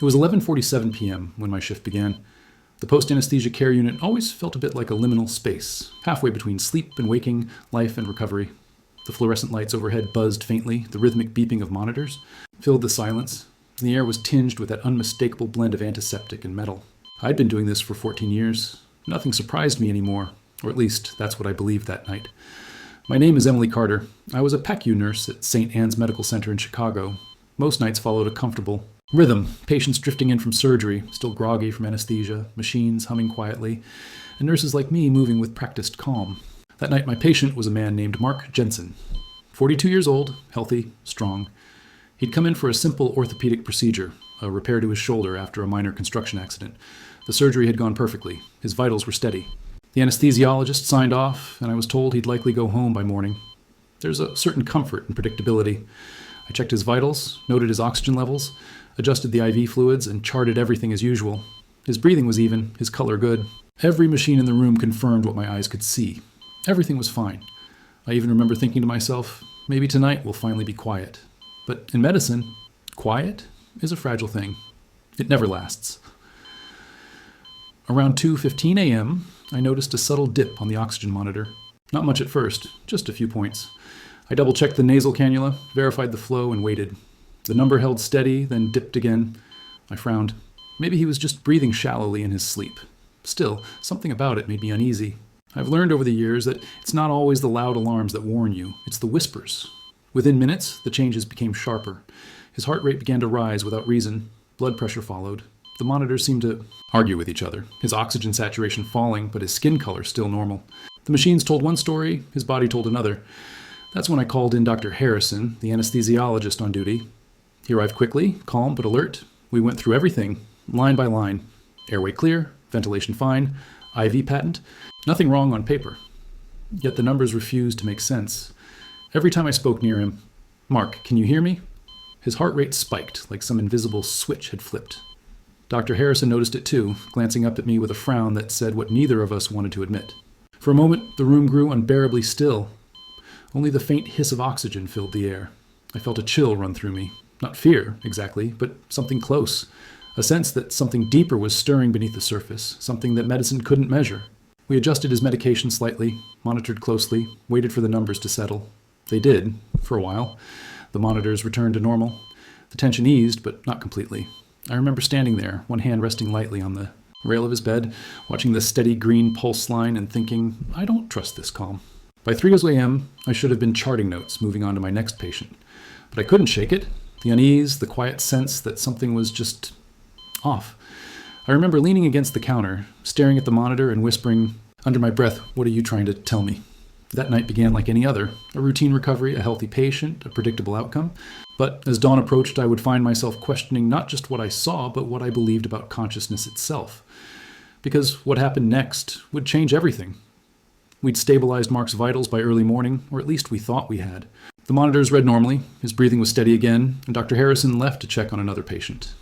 It was 11:47 p.m. when my shift began. The Post-Anesthesia Care Unit always felt a bit like a liminal space, halfway between sleep and waking, life and recovery. The fluorescent lights overhead buzzed faintly, the rhythmic beeping of monitors filled the silence, and the air was tinged with that unmistakable blend of antiseptic and metal. I'd been doing this for 14 years. Nothing surprised me anymore, or at least that's what I believed that night. My name is Emily Carter. I was a PACU nurse at St. Anne's Medical Center in Chicago. Most nights followed a comfortable rhythm, patients drifting in from surgery, still groggy from anesthesia, machines humming quietly, and nurses like me moving with practiced calm. That night my patient was a man named Mark Jensen, 42 years old, healthy, strong. He'd come in for a simple orthopedic procedure, a repair to his shoulder after a minor construction accident. The surgery had gone perfectly. His vitals were steady. The anesthesiologist signed off, and I was told he'd likely go home by morning. There's a certain comfort in predictability. I checked his vitals, noted his oxygen levels, adjusted the IV fluids, and charted everything as usual. His breathing was even, his color good. Every machine in the room confirmed what my eyes could see. Everything was fine. I even remember thinking to myself, maybe tonight will finally be quiet. But in medicine, quiet is a fragile thing. It never lasts. Around 2:15 a.m., I noticed a subtle dip on the oxygen monitor. Not much at first, just a few points. I double-checked the nasal cannula, verified the flow, and waited. The number held steady, then dipped again. I frowned. Maybe he was just breathing shallowly in his sleep. Still, something about it made me uneasy. I've learned over the years that it's not always the loud alarms that warn you, it's the whispers. Within minutes, the changes became sharper. His heart rate began to rise without reason. Blood pressure followed. The monitors seemed to argue with each other, his oxygen saturation falling, but his skin color still normal. The machines told one story, his body told another. That's when I called in Dr. Harrison, the anesthesiologist on duty. He arrived quickly, calm but alert. We went through everything, line by line. Airway clear, ventilation fine, IV patent, nothing wrong on paper. Yet the numbers refused to make sense. Every time I spoke near him, "Mark, can you hear me?" His heart rate spiked like some invisible switch had flipped. Dr. Harrison noticed it too, glancing up at me with a frown that said what neither of us wanted to admit. For a moment, the room grew unbearably still. Only the faint hiss of oxygen filled the air. I felt a chill run through me. Not fear, exactly, but something close. A sense that something deeper was stirring beneath the surface, something that medicine couldn't measure. We adjusted his medication slightly, monitored closely, waited for the numbers to settle. They did, for a while. The monitors returned to normal. The tension eased, but not completely. I remember standing there, one hand resting lightly on the rail of his bed, watching the steady green pulse line and thinking, I don't trust this calm. By 3 a.m., I should have been charting notes, moving on to my next patient. But I couldn't shake it. The unease, the quiet sense that something was just off. I remember leaning against the counter, staring at the monitor and whispering under my breath, "What are you trying to tell me?" That night began like any other, a routine recovery, a healthy patient, a predictable outcome. But as dawn approached, I would find myself questioning not just what I saw, but what I believed about consciousness itself. Because what happened next would change everything. We'd stabilized Mark's vitals by early morning, or at least we thought we had. The monitors read normally, his breathing was steady again, and Dr. Harrison left to check on another patient.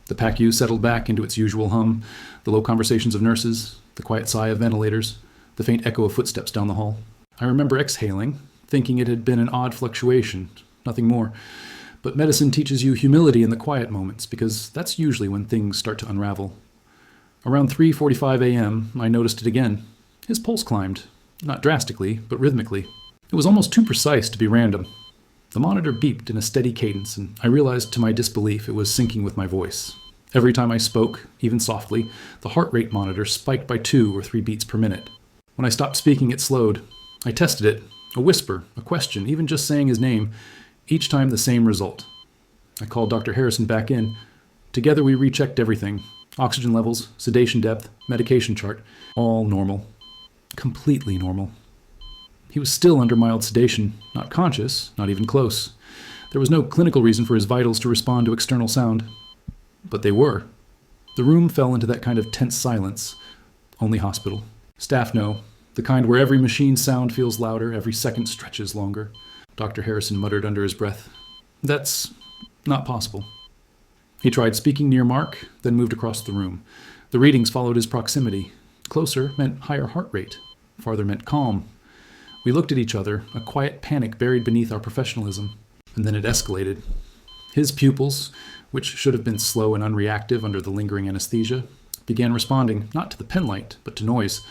The PACU settled back into its usual hum, the low conversations of nurses, the quiet sigh of ventilators, the faint echo of footsteps down the hall. I remember exhaling, thinking it had been an odd fluctuation, nothing more. But medicine teaches you humility in the quiet moments, because that's usually when things start to unravel. Around 3:45 a.m., I noticed it again. His pulse climbed, not drastically, but rhythmically. It was almost too precise to be random. The monitor beeped in a steady cadence, and I realized to my disbelief it was syncing with my voice. Every time I spoke, even softly, the heart rate monitor spiked by 2 or 3 beats per minute. When I stopped speaking, it slowed. I tested it, a whisper, a question, even just saying his name, each time the same result. I called Dr. Harrison back in. Together we rechecked everything. Oxygen levels, sedation depth, medication chart, all normal. Completely normal. He was still under mild sedation, not conscious, not even close. There was no clinical reason for his vitals to respond to external sound. But they were. The room fell into that kind of tense silence. Only hospital. Staff know. The kind where every machine sound feels louder, every second stretches longer. Dr. Harrison muttered under his breath. That's not possible. He tried speaking near Mark, then moved across the room. The readings followed his proximity. Closer meant higher heart rate. Farther meant calm. We looked at each other, a quiet panic buried beneath our professionalism. And then it escalated. His pupils, which should have been slow and unreactive under the lingering anesthesia, began responding not to the pen light, but to noise.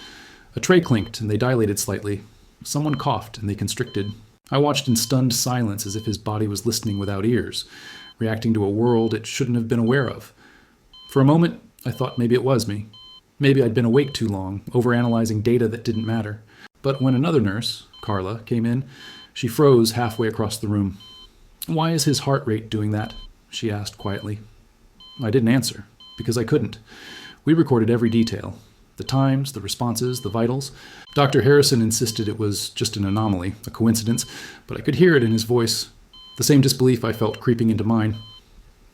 A tray clinked and they dilated slightly. Someone coughed and they constricted. I watched in stunned silence as if his body was listening without ears, reacting to a world it shouldn't have been aware of. For a moment, I thought maybe it was me. Maybe I'd been awake too long, overanalyzing data that didn't matter. But when another nurse, Carla, came in, she froze halfway across the room. "Why is his heart rate doing that?" she asked quietly. I didn't answer, because I couldn't. We recorded every detail. The times, the responses, the vitals. Dr. Harrison insisted it was just an anomaly, a coincidence, but I could hear it in his voice. The same disbelief I felt creeping into mine.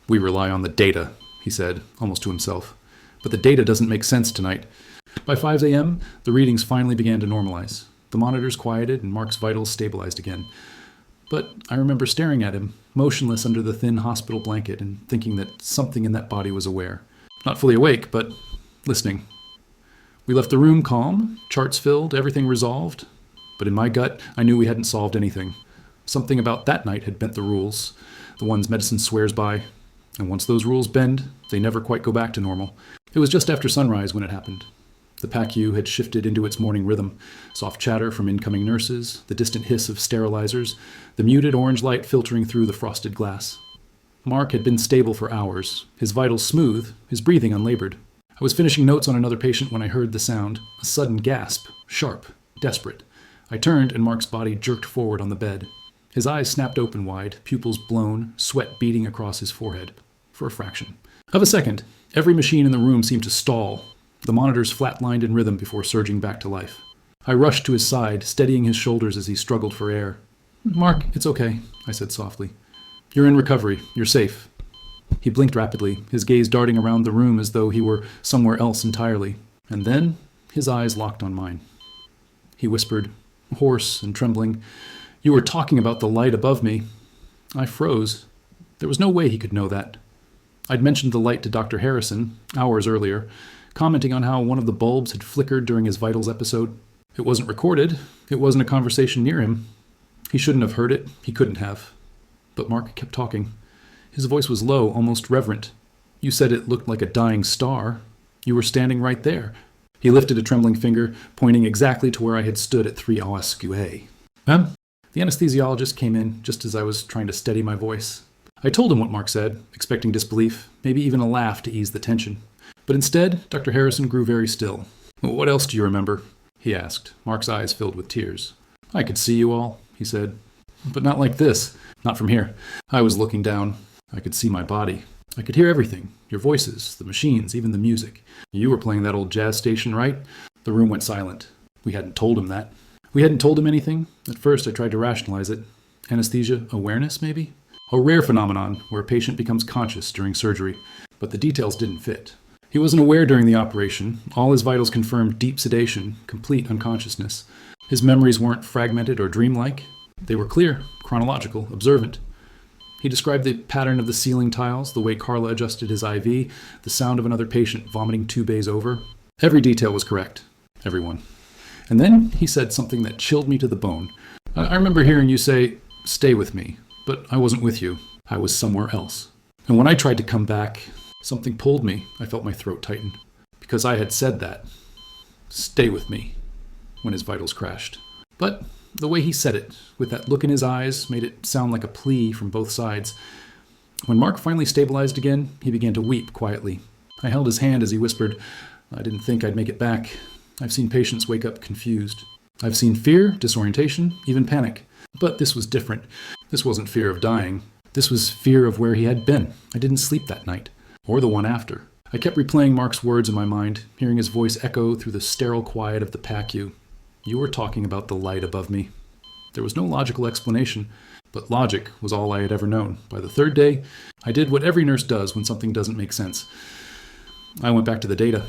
"We rely on the data," he said, almost to himself. "But the data doesn't make sense tonight." By 5 a.m., the readings finally began to normalize. The monitors quieted and Mark's vitals stabilized again. But I remember staring at him, motionless under the thin hospital blanket, and thinking that something in that body was aware. Not fully awake, but listening. We left the room calm, charts filled, everything resolved. But in my gut, I knew we hadn't solved anything. Something about that night had bent the rules, the ones medicine swears by. And once those rules bend, they never quite go back to normal. It was just after sunrise when it happened. The PACU had shifted into its morning rhythm. Soft chatter from incoming nurses, the distant hiss of sterilizers, the muted orange light filtering through the frosted glass. Mark had been stable for hours, his vitals smooth, his breathing unlabored. I was finishing notes on another patient when I heard the sound, a sudden gasp, sharp, desperate. I turned and Mark's body jerked forward on the bed. His eyes snapped open wide, pupils blown, sweat beading across his forehead. For a fraction of a second, every machine in the room seemed to stall. The monitors flatlined in rhythm before surging back to life. I rushed to his side, steadying his shoulders as he struggled for air. "Mark, it's okay," I said softly. "You're in recovery. You're safe." He blinked rapidly, his gaze darting around the room as though he were somewhere else entirely. And then his eyes locked on mine. He whispered, hoarse and trembling, "You were talking about the light above me." I froze. There was no way he could know that. I'd mentioned the light to Dr. Harrison hours earlier, commenting on how one of the bulbs had flickered during his vitals episode. It wasn't recorded. It wasn't a conversation near him. He shouldn't have heard it. He couldn't have. But Mark kept talking. His voice was low, almost reverent. "You said it looked like a dying star. You were standing right there." He lifted a trembling finger, pointing exactly to where I had stood at 3 OSQA. "Ma'am?" The anesthesiologist came in just as I was trying to steady my voice. I told him what Mark said, expecting disbelief, maybe even a laugh to ease the tension. But instead, Dr. Harrison grew very still. "What else do you remember?" he asked, Mark's eyes filled with tears. "I could see you all," he said. "But not like this. Not from here. I was looking down. I could see my body. I could hear everything. Your voices, the machines, even the music. You were playing that old jazz station, right?" The room went silent. We hadn't told him that. We hadn't told him anything. At first, I tried to rationalize it. Anesthesia awareness, maybe? A rare phenomenon where a patient becomes conscious during surgery. But the details didn't fit. He wasn't aware during the operation. All his vitals confirmed deep sedation, complete unconsciousness. His memories weren't fragmented or dreamlike. They were clear, chronological, observant. He described the pattern of the ceiling tiles, the way Carla adjusted his IV, the sound of another patient vomiting 2 bays over. Every detail was correct. Everyone. And then he said something that chilled me to the bone. I remember hearing you say, "Stay with me," but I wasn't with you. I was somewhere else. And when I tried to come back, something pulled me. I felt my throat tighten. Because I had said that. "Stay with me," when his vitals crashed. But the way he said it, with that look in his eyes, made it sound like a plea from both sides. When Mark finally stabilized again, he began to weep quietly. I held his hand as he whispered, "I didn't think I'd make it back. I've seen patients wake up confused. I've seen fear, disorientation, even panic. But this was different. This wasn't fear of dying. This was fear of where he had been. I didn't sleep that night, or the one after." I kept replaying Mark's words in my mind, hearing his voice echo through the sterile quiet of the PACU. "You were talking about the light above me." There was no logical explanation, but logic was all I had ever known. By the 3rd day, I did what every nurse does when something doesn't make sense. I went back to the data.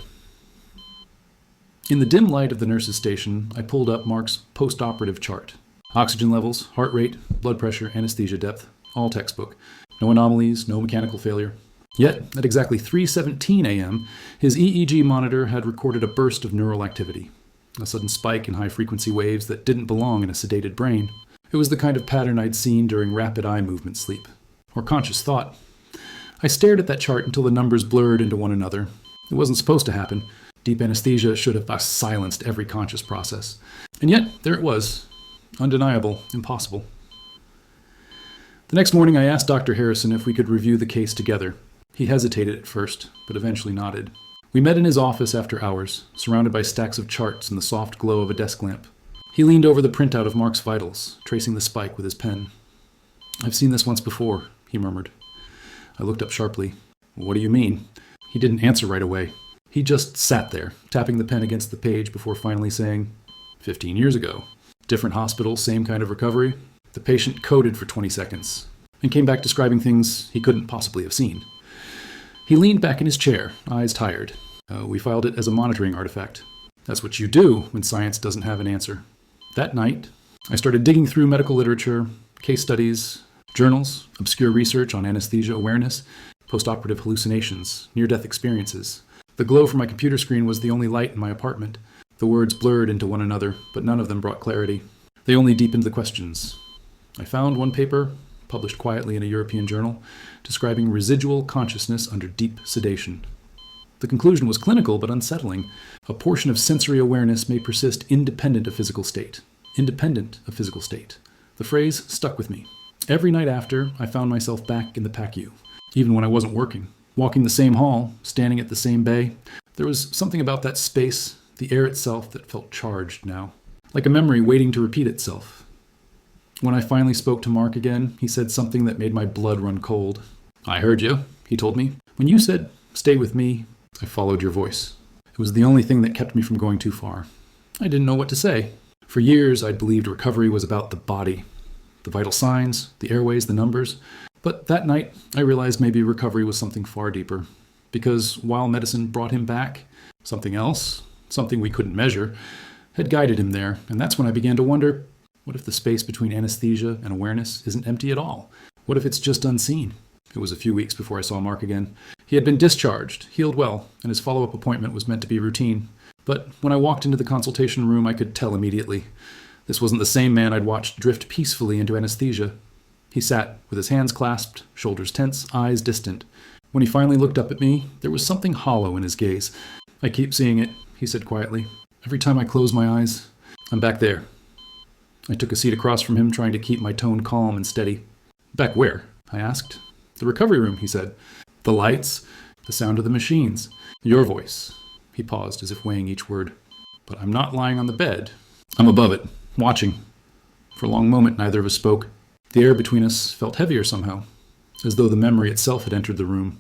In the dim light of the nurse's station, I pulled up Mark's post-operative chart. Oxygen levels, heart rate, blood pressure, anesthesia depth, all textbook. No anomalies, no mechanical failure. Yet, at exactly 3:17 a.m., his EEG monitor had recorded a burst of neural activity. A sudden spike in high-frequency waves that didn't belong in a sedated brain. It was the kind of pattern I'd seen during rapid eye movement sleep. Or conscious thought. I stared at that chart until the numbers blurred into one another. It wasn't supposed to happen. Deep anesthesia should have silenced every conscious process. And yet, there it was. Undeniable, impossible. The next morning, I asked Dr. Harrison if we could review the case together. He hesitated at first, but eventually nodded. We met in his office after hours, surrounded by stacks of charts and the soft glow of a desk lamp. He leaned over the printout of Mark's vitals, tracing the spike with his pen. "I've seen this once before," he murmured. I looked up sharply. "What do you mean?" He didn't answer right away. He just sat there, tapping the pen against the page before finally saying, 15 years ago. Different hospital, same kind of recovery. The patient coded for 20 seconds and came back describing things he couldn't possibly have seen. He leaned back in his chair, eyes tired. We filed it as a monitoring artifact. That's what you do when science doesn't have an answer. That night, I started digging through medical literature, case studies, journals, obscure research on anesthesia awareness, postoperative hallucinations, near-death experiences. The glow from my computer screen was the only light in my apartment. The words blurred into one another, but none of them brought clarity. They only deepened the questions. I found one paper, published quietly in a European journal, describing residual consciousness under deep sedation. The conclusion was clinical but unsettling. A portion of sensory awareness may persist independent of physical state. Independent of physical state. The phrase stuck with me. Every night after, I found myself back in the PACU, even when I wasn't working. Walking the same hall, standing at the same bay. There was something about that space, the air itself, that felt charged now. Like a memory waiting to repeat itself. When I finally spoke to Mark again, he said something that made my blood run cold. "I heard you," he told me. "When you said, 'stay with me,' I followed your voice. It was the only thing that kept me from going too far. I didn't know what to say. For years, I'd believed recovery was about the body. The vital signs, the airways, the numbers. But that night, I realized maybe recovery was something far deeper. Because while medicine brought him back, something else, something we couldn't measure, had guided him there. And that's when I began to wonder, what if the space between anesthesia and awareness isn't empty at all? What if it's just unseen? It was a few weeks before I saw Mark again. He had been discharged, healed well, and his follow-up appointment was meant to be routine. But when I walked into the consultation room, I could tell immediately. This wasn't the same man I'd watched drift peacefully into anesthesia. He sat with his hands clasped, shoulders tense, eyes distant. When he finally looked up at me, there was something hollow in his gaze. "I keep seeing it," he said quietly. "Every time I close my eyes, I'm back there." I took a seat across from him, trying to keep my tone calm and steady. "Back where?" I asked. "The recovery room," he said. "The lights, the sound of the machines, your voice." He paused, as if weighing each word. "But I'm not lying on the bed. I'm above it, watching." For a long moment, neither of us spoke. The air between us felt heavier somehow, as though the memory itself had entered the room.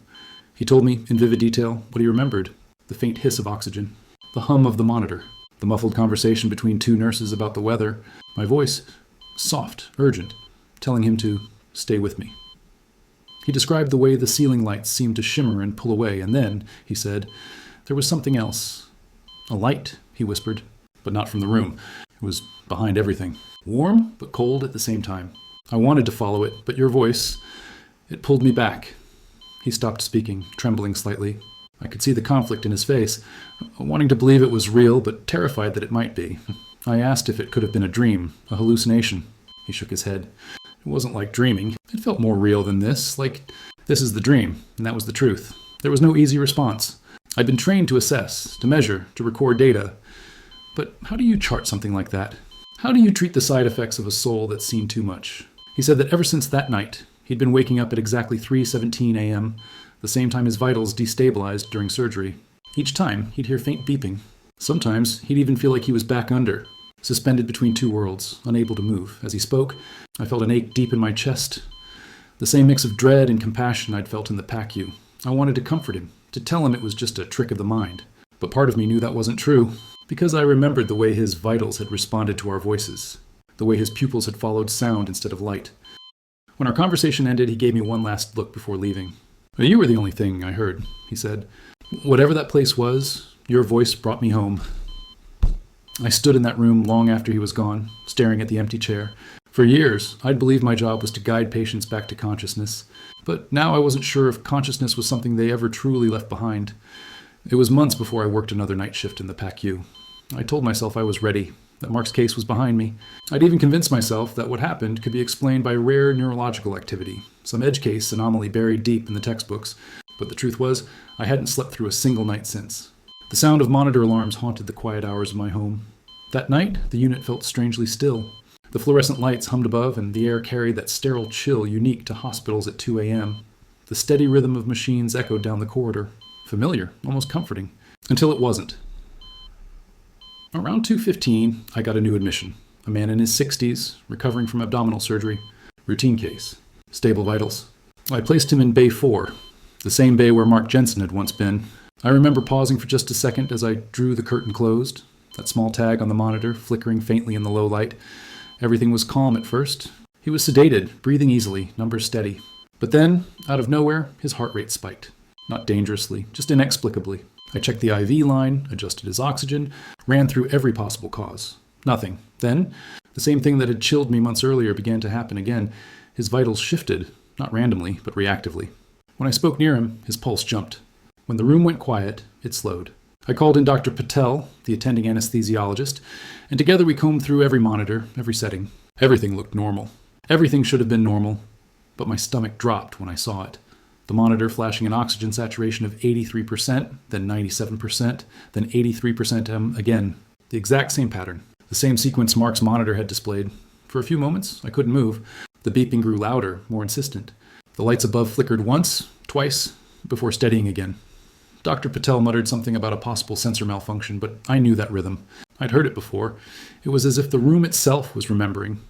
He told me, in vivid detail, what he remembered. The faint hiss of oxygen, the hum of the monitor, the muffled conversation between two nurses about the weather, my voice, soft, urgent, telling him to stay with me. He described the way the ceiling lights seemed to shimmer and pull away, and then, he said, there was something else. "A light," he whispered, but not from the room. It was behind everything. Warm, but cold at the same time. I wanted to follow it, but your voice, it pulled me back. He stopped speaking, trembling slightly. I could see the conflict in his face, wanting to believe it was real, but terrified that it might be. I asked if it could have been a dream, a hallucination. He shook his head. It wasn't like dreaming. It felt more real than this, like this is the dream, and that was the truth. There was no easy response. I'd been trained to assess, to measure, to record data. But how do you chart something like that? How do you treat the side effects of a soul that's seen too much? He said that ever since that night, he'd been waking up at exactly 3:17 a.m., the same time his vitals destabilized during surgery. Each time, he'd hear faint beeping. Sometimes, he'd even feel like he was back under, suspended between two worlds, unable to move. As he spoke, I felt an ache deep in my chest, the same mix of dread and compassion I'd felt in the PACU. I wanted to comfort him, to tell him it was just a trick of the mind. But part of me knew that wasn't true, because I remembered the way his vitals had responded to our voices, the way his pupils had followed sound instead of light. When our conversation ended, he gave me one last look before leaving. "You were the only thing I heard," he said. "Whatever that place was, your voice brought me home." I stood in that room long after he was gone, staring at the empty chair. For years, I'd believed my job was to guide patients back to consciousness, but now I wasn't sure if consciousness was something they ever truly left behind. It was months before I worked another night shift in the PACU. I told myself I was ready, that Mark's case was behind me. I'd even convinced myself that what happened could be explained by rare neurological activity, some edge case anomaly buried deep in the textbooks. But the truth was, I hadn't slept through a single night since. The sound of monitor alarms haunted the quiet hours of my home. That night, the unit felt strangely still. The fluorescent lights hummed above, and the air carried that sterile chill unique to hospitals at 2 a.m. The steady rhythm of machines echoed down the corridor. Familiar, almost comforting. Until it wasn't. Around 2:15, I got a new admission. A man in his 60s, recovering from abdominal surgery. Routine case. Stable vitals. I placed him in Bay 4, the same bay where Mark Jensen had once been. I remember pausing for just a second as I drew the curtain closed, that small tag on the monitor flickering faintly in the low light. Everything was calm at first. He was sedated, breathing easily, numbers steady. But then, out of nowhere, his heart rate spiked. Not dangerously, just inexplicably. I checked the IV line, adjusted his oxygen, ran through every possible cause. Nothing. Then, the same thing that had chilled me months earlier began to happen again. His vitals shifted, not randomly, but reactively. When I spoke near him, his pulse jumped. When the room went quiet, it slowed. I called in Dr. Patel, the attending anesthesiologist, and together we combed through every monitor, every setting. Everything looked normal. Everything should have been normal, but my stomach dropped when I saw it. The monitor flashing an oxygen saturation of 83%, then 97%, then 83% again. The exact same pattern. The same sequence Mark's monitor had displayed. For a few moments, I couldn't move. The beeping grew louder, more insistent. The lights above flickered once, twice, before steadying again. Dr. Patel muttered something about a possible sensor malfunction, but I knew that rhythm. I'd heard it before. It was as if the room itself was remembering.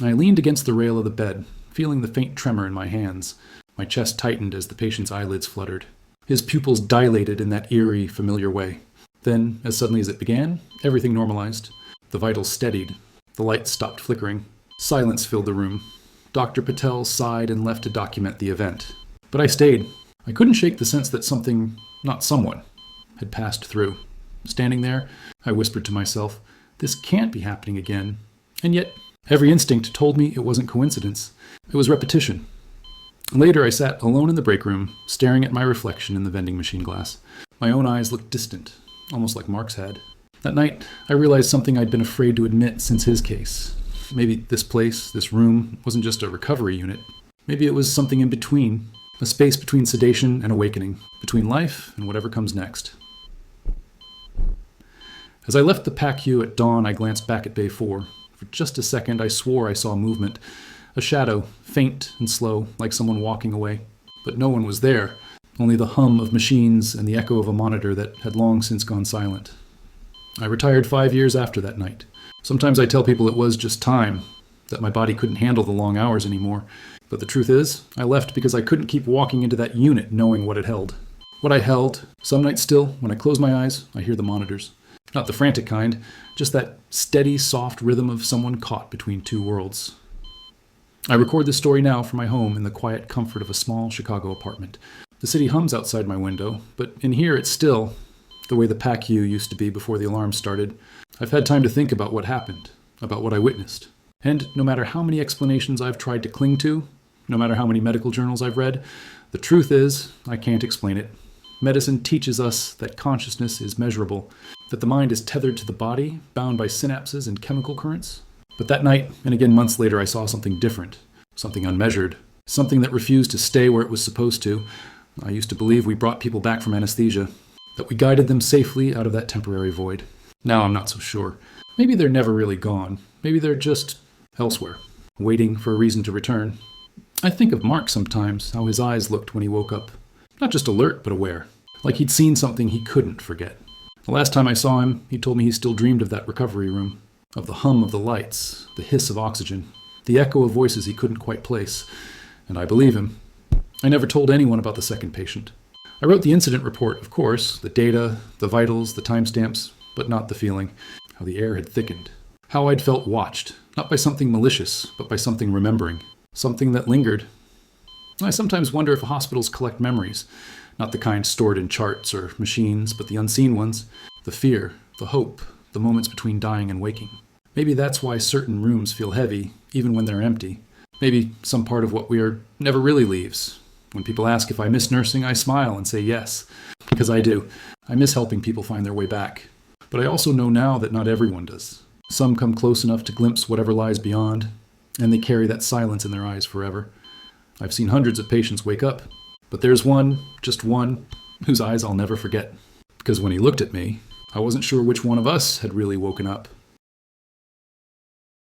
I leaned against the rail of the bed, feeling the faint tremor in my hands. My chest tightened as the patient's eyelids fluttered. His pupils dilated in that eerie, familiar way. Then, as suddenly as it began, everything normalized. The vitals steadied. The lights stopped flickering. Silence filled the room. Dr. Patel sighed and left to document the event. But I stayed. I couldn't shake the sense that something, not someone, had passed through. Standing there, I whispered to myself, this can't be happening again. And yet, every instinct told me it wasn't coincidence. It was repetition. Later, I sat alone in the break room, staring at my reflection in the vending machine glass. My own eyes looked distant, almost like Mark's had. That night, I realized something I'd been afraid to admit since his case. Maybe this place, this room, wasn't just a recovery unit. Maybe it was something in between. A space between sedation and awakening, between life and whatever comes next. As I left the PACU at dawn, I glanced back at Bay 4. For just a second, I swore I saw movement. A shadow, faint and slow, like someone walking away. But no one was there, only the hum of machines and the echo of a monitor that had long since gone silent. I retired 5 years after that night. Sometimes I tell people it was just time, that my body couldn't handle the long hours anymore. But the truth is, I left because I couldn't keep walking into that unit knowing what it held. What I held, some nights still, when I close my eyes, I hear the monitors. Not the frantic kind, just that steady, soft rhythm of someone caught between two worlds. I record this story now from my home in the quiet comfort of a small Chicago apartment. The city hums outside my window, but in here it's still, the way the PACU used to be before the alarm started. I've had time to think about what happened, about what I witnessed. And no matter how many explanations I've tried to cling to, no matter how many medical journals I've read, the truth is, I can't explain it. Medicine teaches us that consciousness is measurable, that the mind is tethered to the body, bound by synapses and chemical currents. But that night, and again months later, I saw something different, something unmeasured, something that refused to stay where it was supposed to. I used to believe we brought people back from anesthesia, that we guided them safely out of that temporary void. Now I'm not so sure. Maybe they're never really gone. Maybe they're just elsewhere, waiting for a reason to return. I think of Mark sometimes, how his eyes looked when he woke up. Not just alert, but aware. Like he'd seen something he couldn't forget. The last time I saw him, he told me he still dreamed of that recovery room, of the hum of the lights, the hiss of oxygen, the echo of voices he couldn't quite place. And I believe him. I never told anyone about the second patient. I wrote the incident report, of course, the data, the vitals, the timestamps, but not the feeling, how the air had thickened, how I'd felt watched, not by something malicious, but by something remembering, something that lingered. I sometimes wonder if hospitals collect memories, not the kind stored in charts or machines, but the unseen ones, the fear, the hope, the moments between dying and waking. Maybe that's why certain rooms feel heavy, even when they're empty. Maybe some part of what we are never really leaves. When people ask if I miss nursing, I smile and say yes, because I do. I miss helping people find their way back. But I also know now that not everyone does. Some come close enough to glimpse whatever lies beyond, and they carry that silence in their eyes forever. I've seen hundreds of patients wake up, but there's one, just one, whose eyes I'll never forget. Because when he looked at me, I wasn't sure which one of us had really woken up.